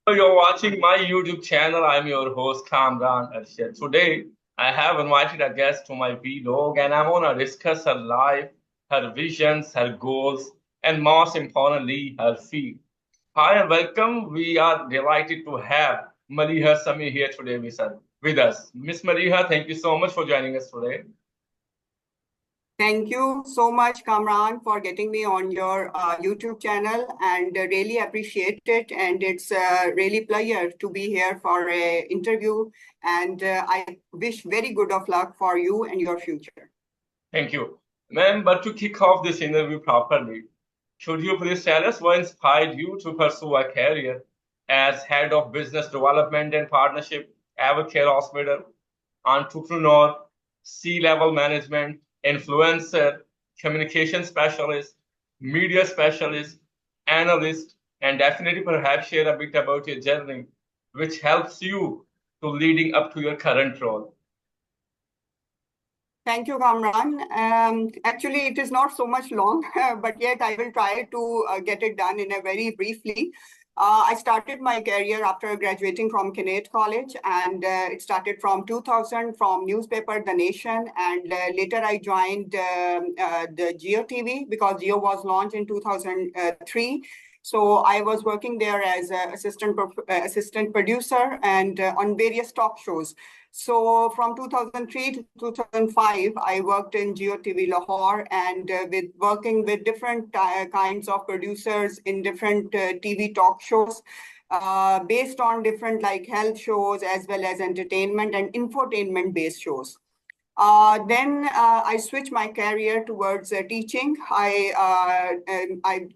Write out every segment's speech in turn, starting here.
So you're watching my YouTube channel. I'm your host, Kamran Arshad. Today, I have invited a guest to my vlog, and I'm going to discuss her life, her visions, her goals, and most importantly, her field. Hi and welcome. We are delighted to have Maliha Sami here today with us. Miss Maliha, thank you so much for joining us today. Thank you so much, Kamran, for getting me on your YouTube channel, and really appreciate it. And it's really pleasure to be here for a interview. And I wish very good of luck for you and your future. Thank you. Ma'am, but to kick off this interview properly, should you please tell us what inspired you to pursue a career as head of business development and partnership, Evercare Hospital, entrepreneur, C-level management, influencer, communication specialist, media specialist, analyst, and definitely perhaps share a bit about your journey, which helps you to leading up to your current role. Thank you, Kamran. Actually, it is not so much long, but yet I will try to get it done in a very briefly. I started my career after graduating from Kinnaird College, and it started from 2000 from newspaper The Nation, and later I joined the Geo TV because Geo was launched in 2003. So I was working there as an assistant producer and on various talk shows. So from 2003 to 2005, I worked in Geo TV Lahore and with working with different kinds of producers in different TV talk shows based on different like health shows as well as entertainment and infotainment based shows. Then I switched my career towards teaching. I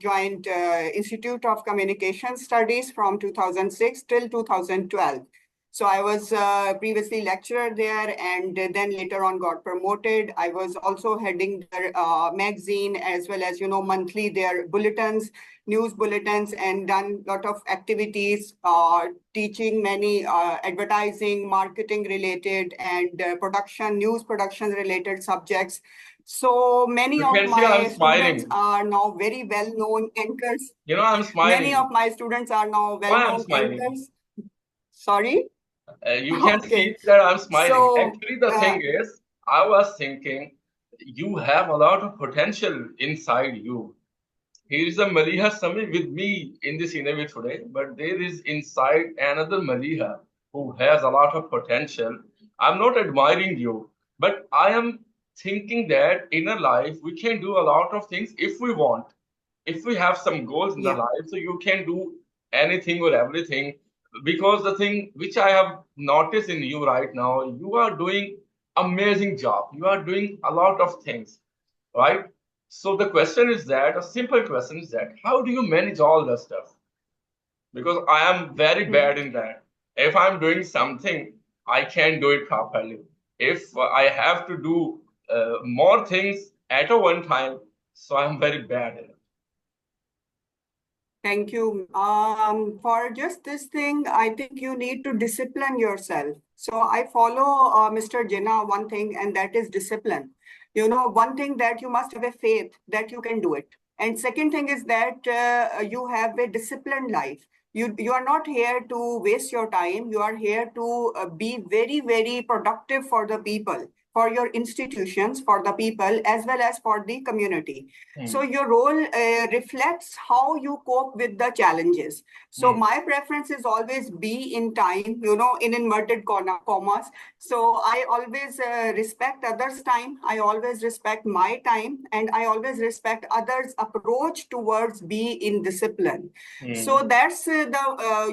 joined Institute of Communication Studies from 2006 till 2012. So I was previously lecturer there, and then later on got promoted. I was also heading their magazine as well as monthly their bulletins, news bulletins, and done a lot of activities, teaching many advertising, marketing related, and news production related subjects. So many You of can see I'm my students smiling. are now very well known anchors. I'm Many smiling. of my students are now well Why I'm known smiling? anchors. Sorry. You can Okay. see that I'm smiling. So, Actually, the thing is, I was thinking you have a lot of potential inside you. Here is a Maliha Sami with me in this interview today, but there is inside another Maliha who has a lot of potential. I'm not admiring you, but I am thinking that in a life we can do a lot of things if we want. If we have some goals in the yeah. life, so you can do anything or everything. Because the thing which I have noticed in you right now, you are doing amazing job. You are doing a lot of things, right? So the question is that, a simple question is that, how do you manage all the stuff? Because I am very Hmm. bad in that. If I'm doing something, I can't do it properly. If I have to do more things at a one time, so I'm very bad in it. Thank you. For just this thing, I think you need to discipline yourself. So I follow Mr. Jinnah one thing, and that is discipline. One thing that you must have a faith that you can do it. And second thing is that you have a disciplined life. You are not here to waste your time. You are here to be very, very productive for the people, for your institutions, for the people, as well as for the community. So Hmm. your role reflects how you cope with the challenges. So Hmm. my preference is always be in time, in inverted commas. So I always respect others' time. I always respect my time, and I always respect others' approach towards be in discipline. Hmm. So that's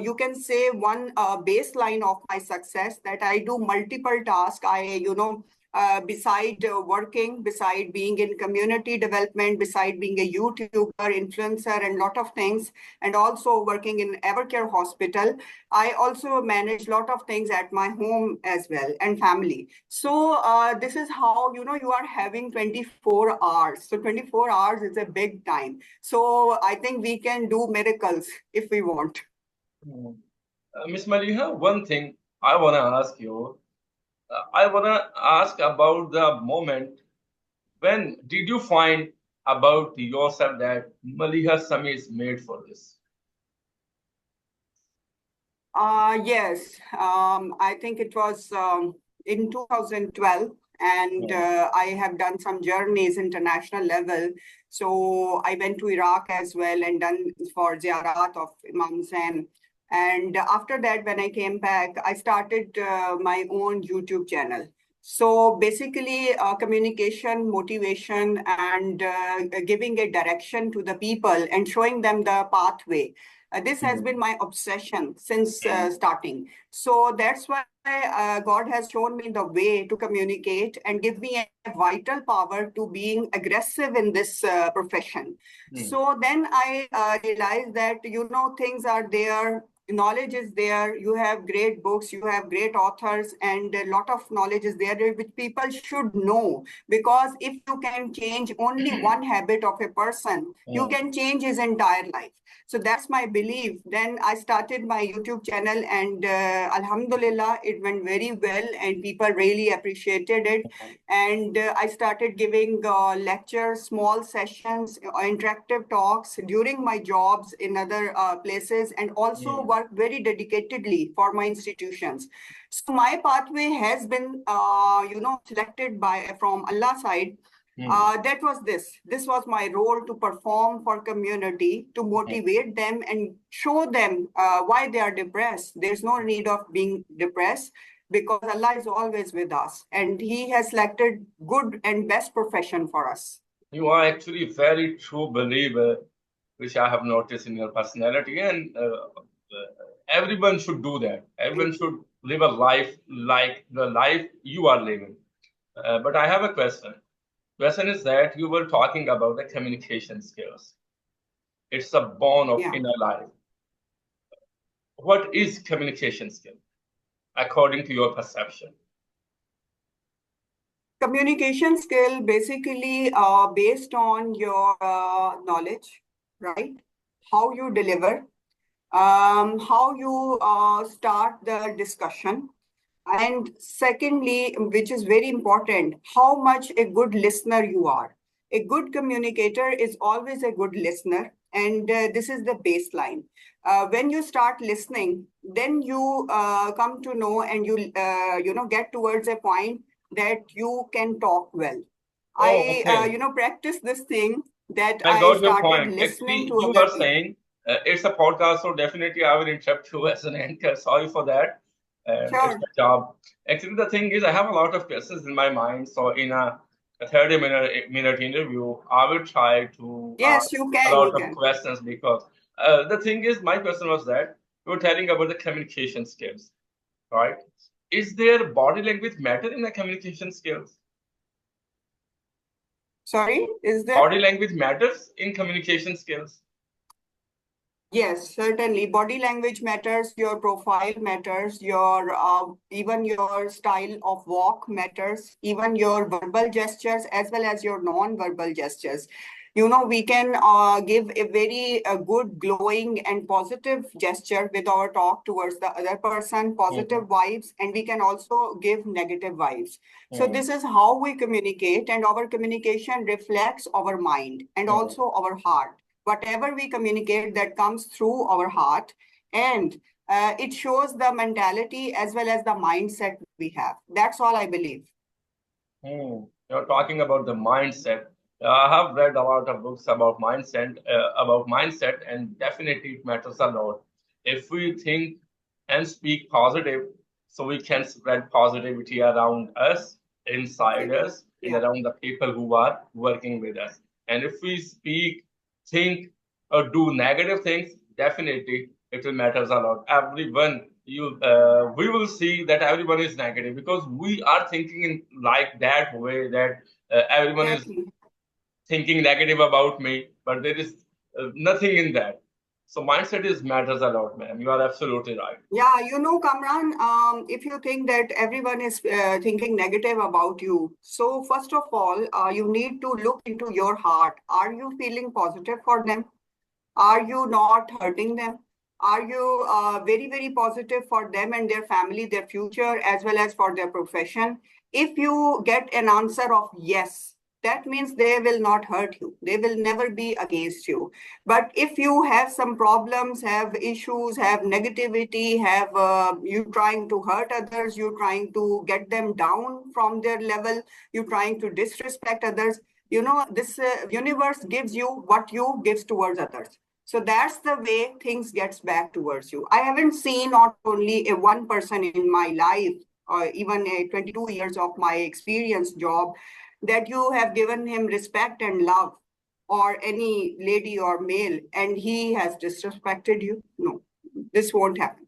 you can say one baseline of my success, that I do multiple tasks. Beside working, beside being in community development, beside being a YouTuber, influencer, and lot of things, and also working in Evercare Hospital, I also manage a lot of things at my home as well and family. So this is how you are having 24 hours. So 24 hours is a big time. So I think we can do miracles if we want. Hmm. Miss Maliha, one thing I want to ask you. I want to ask about the moment when did you find about yourself that Maliha Sami is made for this? Yes, I think it was in 2012, and Hmm. I have done some journeys international level. So I went to Iraq as well and done for ziyarat of Imam Hussein. And after that, when I came back, I started my own YouTube channel. So basically, communication, motivation, and giving a direction to the people and showing them the pathway. This has Hmm. been my obsession since Hmm. starting. So that's why God has shown me the way to communicate and give me a vital power to being aggressive in this profession. Hmm. So then I realized that, things are there, knowledge is there, you have great books, you have great authors, and a lot of knowledge is there which people should know. Because if you can change only one habit of a person, you Hmm. can change his entire life. So that's my belief. Then I started my YouTube channel, and Alhamdulillah, it went very well, and people really appreciated it. And I started giving lectures, small sessions, interactive talks during my jobs in other places, and also Hmm. work very dedicatedly for my institutions. So my pathway has been, selected by from Allah side. Hmm. That was this. This was my role to perform for community, to Hmm. motivate them and show them why they are depressed. There's no need of being depressed because Allah is always with us and He has selected good and best profession for us. You are actually a very true believer, which I have noticed in your personality, and everyone should do that. Everyone Thank you. should live a life like the life you are living. But I have a question. Question is that you were talking about the communication skills. It's a bone of Yeah. inner life. What is communication skill according to your perception? Communication skill basically based on your knowledge, right? How you deliver, how you start the discussion. And secondly, which is very important, how much a good listener you are. A good communicator is always a good listener, and this is the baseline. When you start listening, then you come to know and you get towards a point that you can talk well. Oh, I okay. practice this thing that I I got your started point. listening Actually, to you other are people. saying it's a podcast, so definitely I will interrupt you as an anchor. Sorry for that. It's Sure. my job. Actually, the thing is, I have a lot of questions in my mind. So, in a 30 minute interview, I will try to Yes, ask you a can. lot You of can. questions because the thing is, my question was that you were telling about the communication skills, right? Is there body language matter in the communication skills? Sorry, is there? Body language matters in communication skills. Yes, certainly. Body language matters, your profile matters, your even your style of walk matters, even your verbal gestures as well as your non-verbal gestures. We can give a very good, glowing, and positive gesture with our talk towards the other person, positive Hmm. vibes, and we can also give negative vibes. So Hmm. this is how we communicate, and our communication reflects our mind and Hmm. also our heart. Whatever we communicate, that comes through our heart, and it shows the mentality as well as the mindset we have. That's all I believe. You're talking about the mindset. I have read a lot of books about mindset, and definitely it matters a lot. If we think and speak positive, so we can spread positivity around us, inside Exactly. us, and Yeah. around the people who are working with us. And if we speak, think, or do negative things, definitely it will matters a lot. We will see that everyone is negative because we are thinking in like that way that everyone is Exactly. thinking negative about me, but there is nothing in that. So mindset is matters a lot, man. You are absolutely right. Yeah, Kamran, if you think that everyone is thinking negative about you, so first of all, you need to look into your heart. Are you feeling positive for them? Are you not hurting them? Are you very, very positive for them and their family, their future, as well as for their profession? If you get an answer of yes, that means they will not hurt you. They will never be against you. But if you have some problems, have issues, have negativity, have you trying to hurt others, you trying to get them down from their level, you trying to disrespect others, this universe gives you what you gives towards others. So that's the way things gets back towards you. I haven't seen not only a one person in my life, or even a 22 years of my experience job, that you have given him respect and love, or any lady or male, and he has disrespected you. No, this won't happen.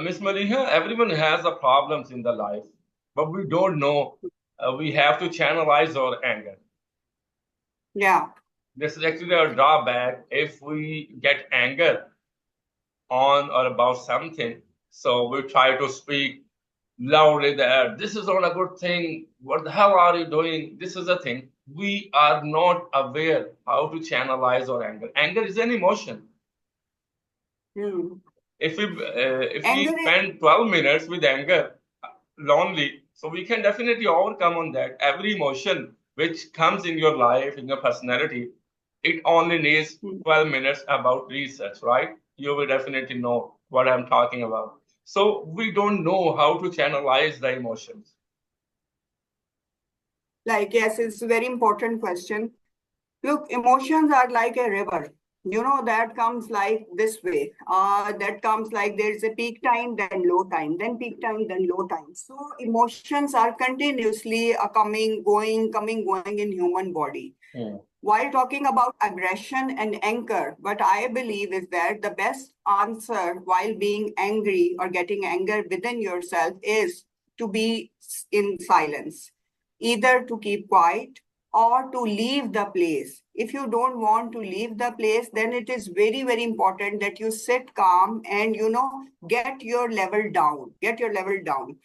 Miss Maliha, everyone has a problems in their life, but we don't know. We have to channelize our anger. Yeah. This is actually a drawback if we get anger on or about something. So we try to speak loudly there. This is not a good thing. What the hell are you doing? This is a thing. We are not aware how to channelize our anger. Anger is an emotion. Hmm. If we Anger. spend 12 minutes with anger, lonely, so we can definitely overcome on that. Every emotion which comes in your life, in your personality, it only needs Hmm. 12 minutes about research, right? You will definitely know what I'm talking about. So we don't know how to channelize the emotions. Like, yes, it's a very important question. Look, emotions are like a river. That comes like this way. That comes like there's a peak time, then low time, then peak time, then low time. So emotions are continuously coming, going in human body. Hmm. While talking about aggression and anger, what I believe is that the best answer while being angry or getting anger within yourself is to be in silence, either to keep quiet or to leave the place. If you don't want to leave the place, then it is very, very important that you sit calm and, get your level down. Get your level down.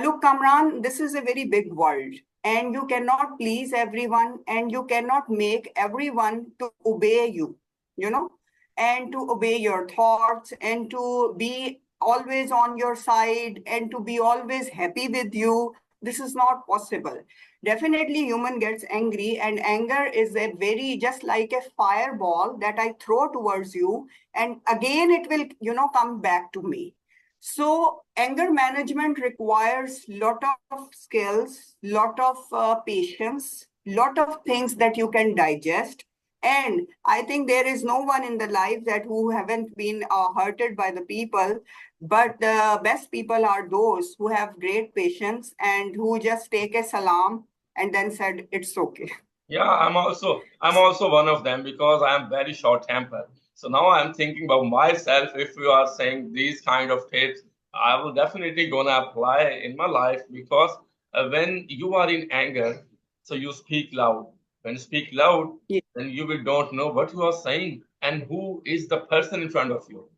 Look, Kamran, this is a very big world, and you cannot please everyone, and you cannot make everyone to obey you, you know, and to obey your thoughts, and to be always on your side, and to be always happy with you. This is not possible. Definitely, human gets angry, and anger is a very just like a fireball that I throw towards you, and again it will, come back to me. So anger management requires lot of skills, lot of patience, lot of things that you can digest. And I think there is no one in the life that who haven't been hurted by the people, but the best people are those who have great patience and who just take a salam and then said it's okay. Yeah, I'm also one of them because I'm very short tempered. So now I'm thinking about myself. If you are saying these kind of tips, I will definitely gonna apply in my life because when you are in anger, so you speak loud. When you speak loud, then you will don't know what you are saying and who is the person in front of you.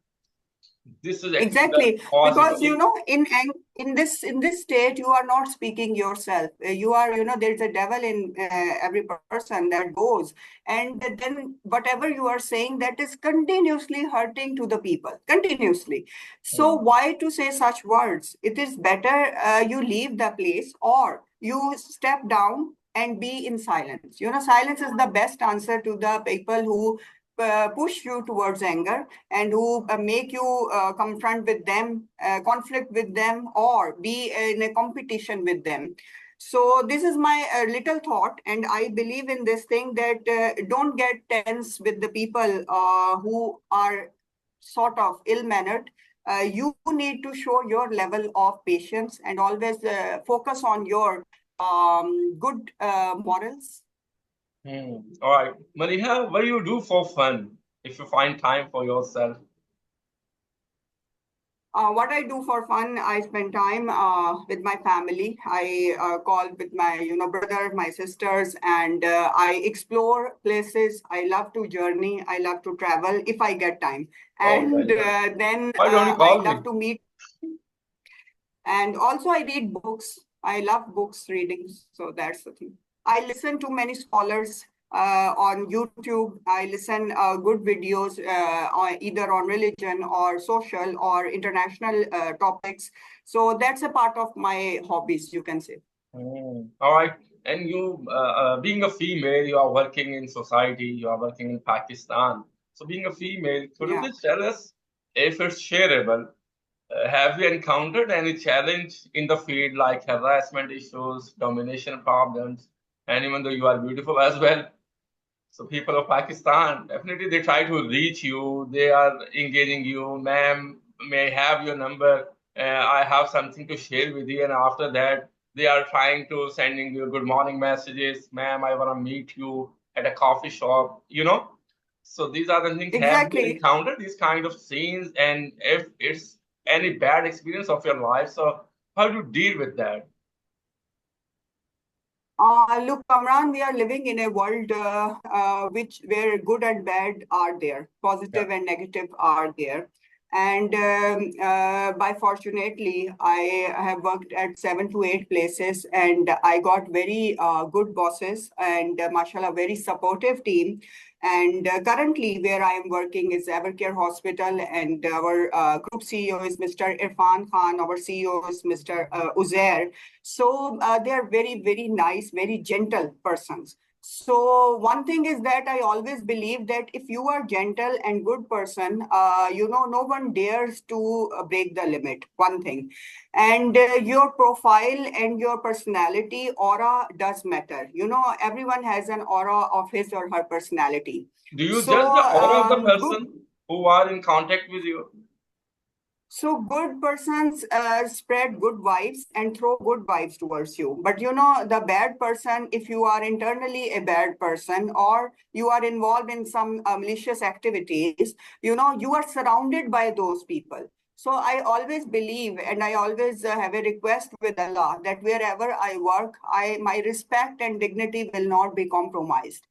This is actually the Exactly, possible. because in this state you are not speaking yourself. You are, there's a devil in every person that goes, and then whatever you are saying, that is continuously hurting to the people, continuously. So Hmm. why to say such words? It is better you leave the place, or you step down and be in silence. Silence is the best answer to the people who push you towards anger, and who make you confront with them, conflict with them, or be in a competition with them. So this is my little thought, and I believe in this thing that don't get tense with the people who are sort of ill-mannered. You need to show your level of patience and always focus on your good morals. Hmm. All right, Maliha, what do you do for fun if you find time for yourself? What I do for fun, I spend time with my family. I call with my, brother, my sisters, and I explore places. I love to journey. I love to travel if I get time, Oh, and very good. then Why don't you I call love me? to meet. And also, I read books. I love books reading. So that's the thing. I listen to many scholars on YouTube. I listen good videos either on religion or social or international topics. So that's a part of my hobbies, you can say. All right. And you, being a female, you are working in society, you are working in Pakistan. So, being a female, could you Yeah. please tell us if it's shareable? Have you encountered any challenge in the field like harassment issues, domination problems, and even though you are beautiful as well? So people of Pakistan, definitely they try to reach you. They are engaging you, ma'am, may I have your number. I have something to share with you. And after that, they are trying to sending you good morning messages. Ma'am, I want to meet you at a coffee shop, you know. So these are the things. Have you Exactly. encountered these kind of scenes? And if it's any bad experience of your life, so how do you deal with that? Look, Kamran, we are living in a world which where good and bad are there, Yeah. positive and negative are there. And by fortunately, I have worked at 7 to 8 places, and I got very good bosses and mashallah, very supportive team. And currently, where I am working is Evercare Hospital, and our group CEO is Mr. Irfan Khan. Our CEO is Mr. Uzair. So they are very, very nice, very gentle persons. So one thing is that I always believe that if you are gentle and good person, no one dares to break the limit. One thing, and your profile and your personality aura does matter. Everyone has an aura of his or her personality. Do you judge So the aura of the good person who are in contact with you? So good persons spread good vibes and throw good vibes towards you. But the bad person, if you are internally a bad person or you are involved in some malicious activities, you are surrounded by those people. So I always believe and I always have a request with Allah that wherever I work, my respect and dignity will not be compromised.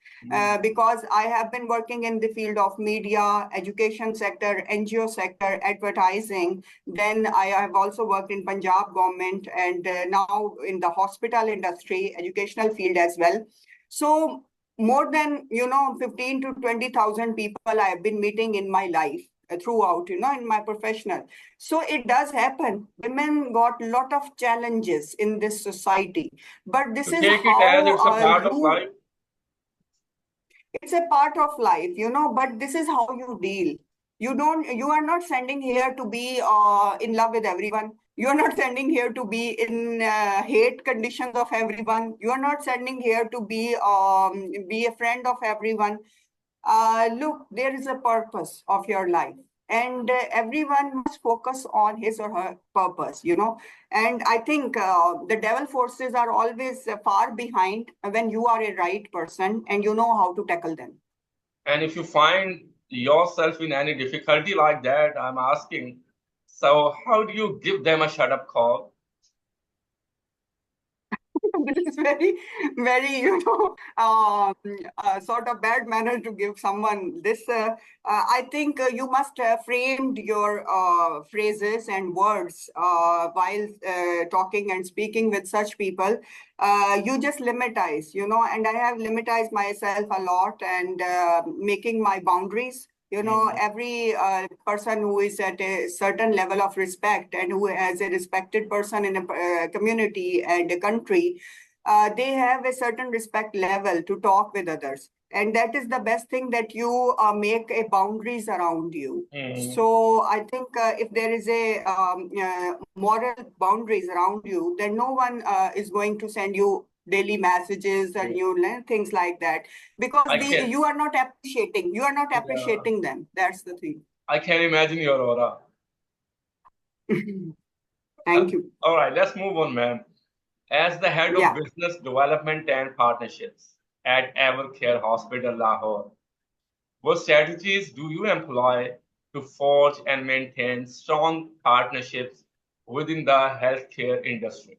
Because I have been working in the field of media, education sector, NGO sector, advertising. Then I have also worked in Punjab government and now in the hospital industry, educational field as well. So more than 15 to 20,000 people I have been meeting in my life throughout, in my professional. So it does happen. Women got a lot of challenges in this society, but this To is take it as how it's a part of you life. it's a part of life, but this is how you deal. You are not sending here to be in love with everyone. You are not sending here to be in hate conditions of everyone. You are not sending here to be a friend of everyone. Look, there is a purpose of your life, and everyone must focus on his or her purpose. And I think the devil forces are always far behind when you are a right person and you know how to tackle them. And if you find yourself in any difficulty like that, I'm asking, so how do you give them a shut up call? This is very, very, sort of bad manner to give someone this. I think you must have framed your phrases and words while talking and speaking with such people. You just limitize, and I have limitized myself a lot and making my boundaries. Mhm. Every person who is at a certain level of respect and who is a respected person in a community and a country, they have a certain respect level to talk with others. And that is the best thing that you make a boundaries around you. Mhm. So I think if there is a moral boundaries around you, then no one is going to send you daily messages and things like that because I can, you are not yeah, appreciating them. That's the thing. I can imagine your aura. Thank you. All right, let's move on, ma'am. As the head of Yeah. business development and partnerships at Evercare Hospital, Lahore, what strategies do you employ to forge and maintain strong partnerships within the healthcare industry?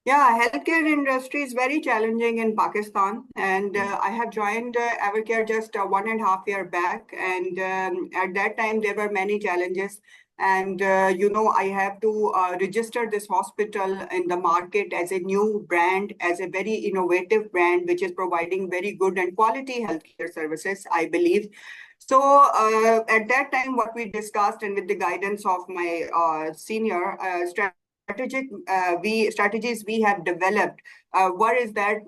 Yeah, healthcare industry is very challenging in Pakistan, and Mm. I have joined Evercare just 1.5 year back, and at that time there were many challenges, and I have to register this hospital in the market as a new brand, as a very innovative brand, which is providing very good and quality healthcare services, I believe. So at that time, what we discussed, and with the guidance of my senior strategy strategies we have developed. One is that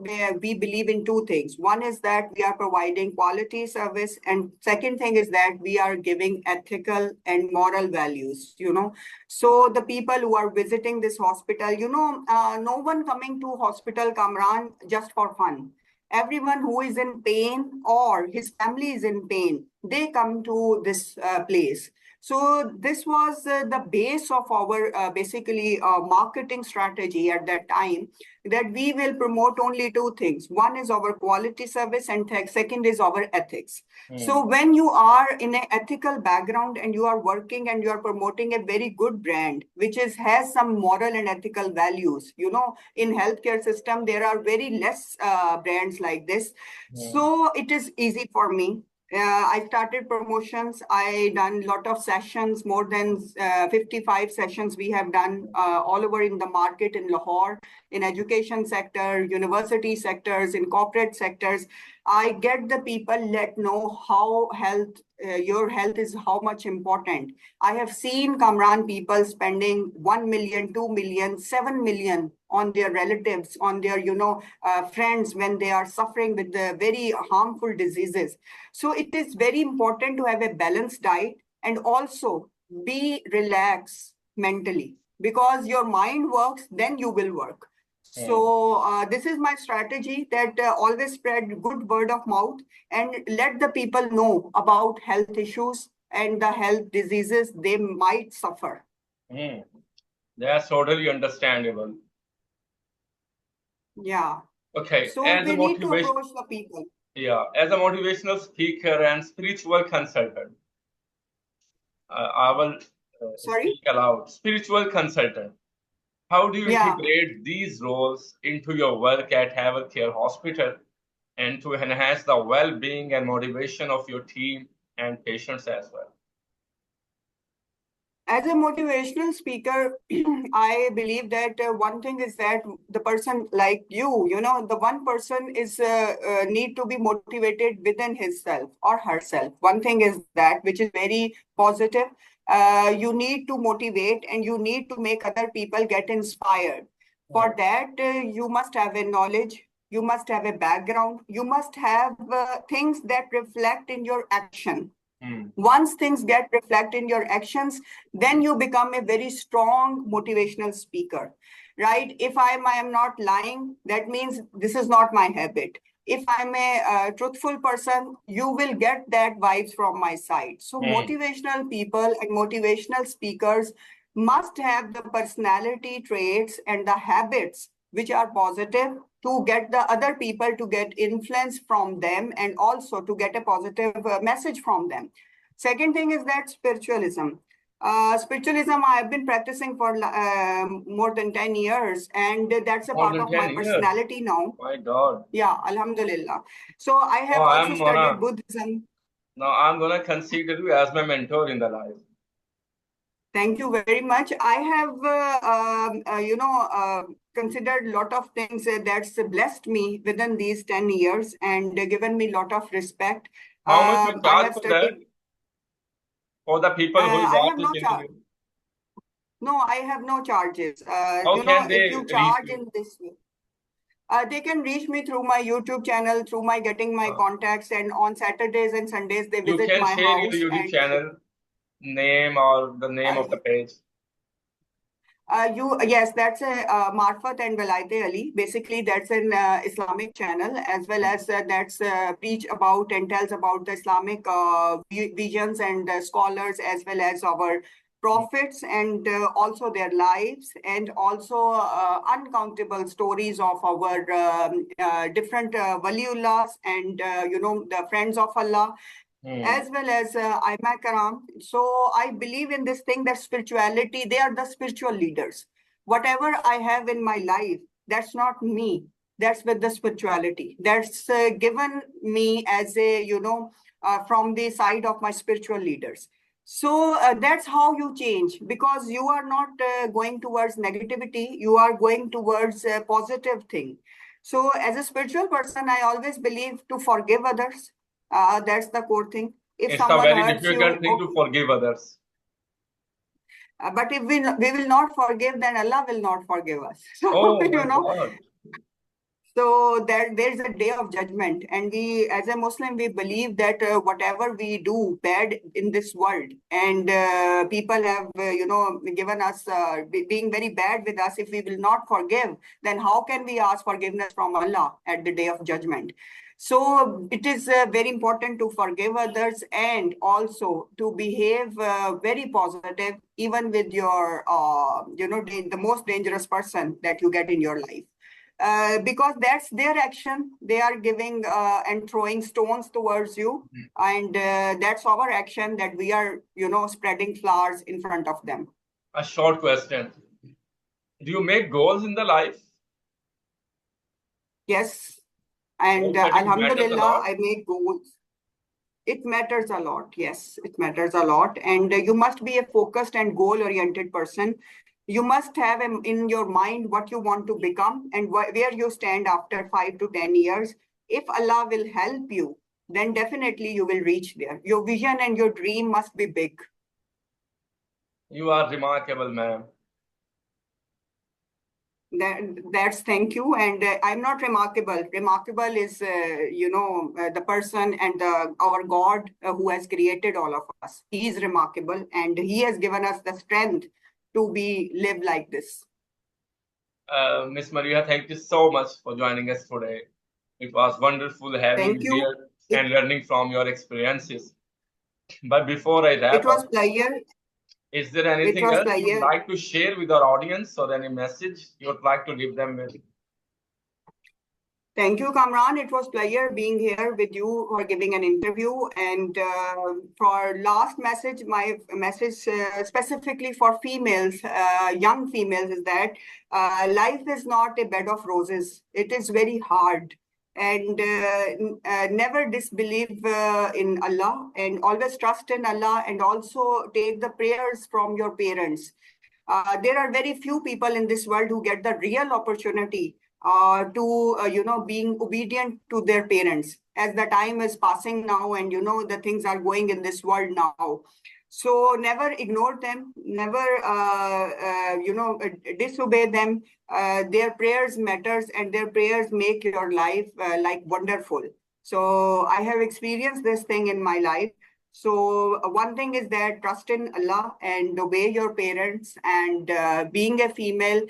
we believe in two things. One is that we are providing quality service, and second thing is that we are giving ethical and moral values. So the people who are visiting this hospital, no one coming to hospital Kamran just for fun. Everyone who is in pain or his family is in pain, they come to this place. So this was the base of our basically marketing strategy at that time, that we will promote only two things. One is our quality service, and second is our ethics. So when you are in an ethical background and you are working and you are promoting a very good brand, which has some moral and ethical values, in healthcare system, there are very less brands like this. So it is easy for me. I started promotions. I done lot of sessions, more than 55 sessions we have done all over in the market in Lahore, in education sector, university sectors, in corporate sectors. I get the people let know how your health is how much important. I have seen Kamran people spending 1 million, 2 million, 7 million on their relatives, on their, friends when they are suffering with the very harmful diseases. So it is very important to have a balanced diet and also be relaxed mentally, because your mind works, then you will work. So this is my strategy, that always spread good word of mouth and let the people know about health issues and the health diseases they might suffer. Mm. That's totally understandable. Yeah. Okay, So we need to approach the people. as a motivational speaker and spiritual consultant, I will Sorry? speak aloud. Spiritual consultant. How do you Yeah. integrate these roles into your work at Evercare Hospital and to enhance the well-being and motivation of your team and patients as well? As a motivational speaker, I believe that one thing is that the person like the one person is need to be motivated within himself or herself. One thing is that, which is very positive. You need to motivate and you need to make other people get inspired. For that, you must have a knowledge. You must have a background. You must have things that reflect in your action. Hmm. Once things get reflected in your actions, then you become a very strong motivational speaker, right? If I am not lying, that means this is not my habit. If I'm a truthful person, you will get that vibes from my side. So Hmm. motivational people and motivational speakers must have the personality traits and the habits which are positive, to get the other people to get influence from them and also to get a positive message from them. Second thing is that spiritualism. Spiritualism I have been practicing for more than 10 years, and that's a More part than of my 10 years. personality now. My God. Yeah, Alhamdulillah. So I Oh, have also studied Buddhism. now I'm gonna consider you as my mentor in the life. Thank you very much. I have, considered a lot of things that's blessed me within these 10 years and given me a lot of respect. How much you I charge have for that studied, for the people who will I watch have this no charge. interview? No, I have no charges. How can If they you reach charge you? in this way, they can reach me through my YouTube channel, through my getting my Uh, contacts, and on Saturdays and Sundays they you visit can my share your house. YouTube And channel name or the name uh, of the page. yes, that's a Marfat and Velayte Ali. Basically, that's an Islamic channel, as well as that's preach about and tells about the Islamic visions and scholars, as well as our prophets and also their lives, and also uncountable stories of our different waliullahs and the friends of Allah, Hmm. as well as Aima Karam. So I believe in this thing that spirituality, they are the spiritual leaders. Whatever I have in my life, that's not me. That's with the spirituality. That's given me as a, from the side of my spiritual leaders. So that's how you change, because you are not going towards negativity. You are going towards a positive thing. So as a spiritual person, I always believe to forgive others. That's the core thing. If It's a someone very hurts difficult you, thing to okay. forgive others. But if we will not forgive, then Allah will not forgive us. So, Oh my you know, God. so there's a day of judgment, and we, as a Muslim, we believe that whatever we do bad in this world, and people have, given us being very bad with us. If we will not forgive, then how can we ask forgiveness from Allah at the day of judgment? So it is very important to forgive others and also to behave very positive, even with your, the most dangerous person that you get in your life, because that's their action. They are giving and throwing stones towards you, and that's our action, that we are, spreading flowers in front of them. A short question. Do you make goals in the life? Yes, and Goal setting matters a Alhamdulillah, lot. I make goals. It matters a lot. Yes, it matters a lot. And you must be a focused and goal-oriented person. You must have in your mind what you want to become and where you stand after 5 to 10 years. If Allah will help you, then definitely you will reach there. Your vision and your dream must be big. You are remarkable, ma'am. That's thank you. And I'm not remarkable. Remarkable is, the person and our God who has created all of us. He is remarkable, and He has given us the strength to live like this. Miss Maria, thank you so much for joining us today. It was wonderful having Thank you you. here It, and learning from your experiences. But before I it wrap was up, pleasure. is there It anything was else you'd pleasure. like to share with our audience or any message you'd like to leave them with? Thank you, Kamran. It was pleasure being here with you for giving an interview. And for last message, my message specifically for females, young females, is that life is not a bed of roses. It is very hard. And never disbelieve in Allah, and always trust in Allah, and also take the prayers from your parents. There are very few people in this world who get the real opportunity to being obedient to their parents, as the time is passing now, and the things are going in this world now. So never ignore them, never disobey them. Their prayers matters, and their prayers make your life like wonderful. So I have experienced this thing in my life. So one thing is that trust in Allah and obey your parents, and being a female,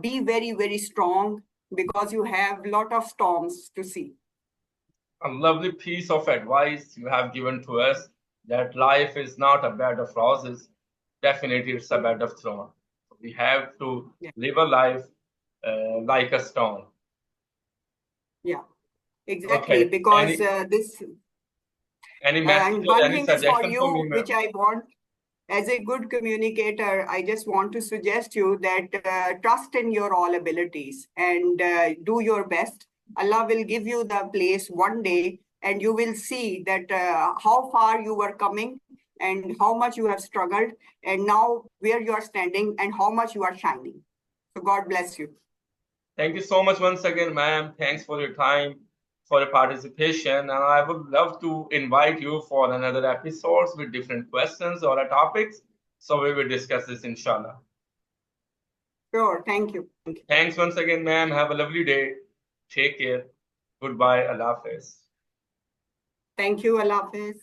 be very, very strong, because you have a lot of storms to see. A lovely piece of advice you have given to us that life is not a bed of roses. Definitely, it's a bed of thorns. We have to Yeah, live a life like a stone. yeah, exactly. Okay. Because this, Any message and or one any thing is for suggestion for me, you, which ma'am? I want. As a good communicator, I just want to suggest you that trust in your all abilities, and do your best. Allah will give you the place one day, and you will see that how far you were coming, and how much you have struggled, and now where you are standing, and how much you are shining. So God bless you. Thank you so much once again, ma'am. Thanks for your time, for your participation. And I would love to invite you for another episodes with different questions or topics. So we will discuss this inshallah. Sure. Thank you. Thank you. Thanks once again, ma'am. Have a lovely day. Take care. Goodbye. Allah Hafiz. Thank you. Allah Hafiz.